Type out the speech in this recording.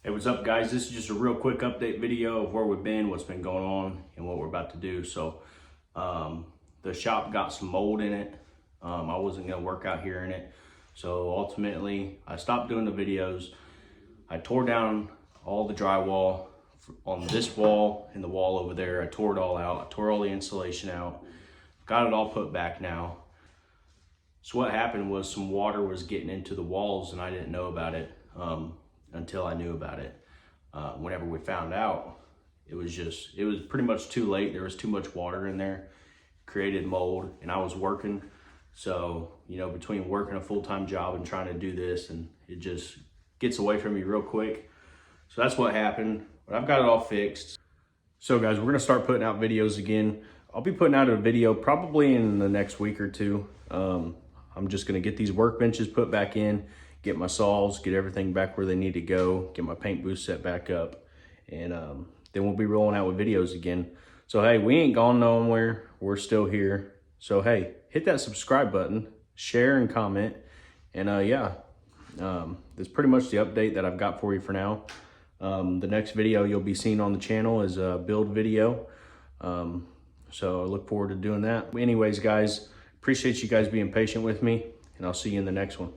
Hey, what's up guys? This is just a real quick update video of where we've been, what's been going on, and what we're about to do. So the shop got some mold in it. I wasn't gonna work out here in it. So ultimately I stopped doing the videos. I tore down all the drywall on this wall and the wall over there. I tore it all out. I tore all the insulation out. Got it all put back now. So what happened was some water was getting into the walls and I didn't know about it. Until I knew about it. Whenever we found out, it was pretty much too late. There was too much water in there, created mold, and I was working. So, you know, between working a full-time job and trying to do this, and it just gets away from me real quick. So that's what happened, but I've got it all fixed. So guys, we're gonna start putting out videos again. I'll be putting out a video probably in the next week or two. I'm just gonna get these workbenches put back in, get my saws, get everything back where they need to go, get my paint booth set back up, and then we'll be rolling out with videos again. So hey, we ain't gone nowhere. We're still here. So hey, hit that subscribe button, share and comment, and that's pretty much the update that I've got for you for now. The next video you'll be seeing on the channel is a build video. So I look forward to doing that. Anyways, guys, appreciate you guys being patient with me, and I'll see you in the next one.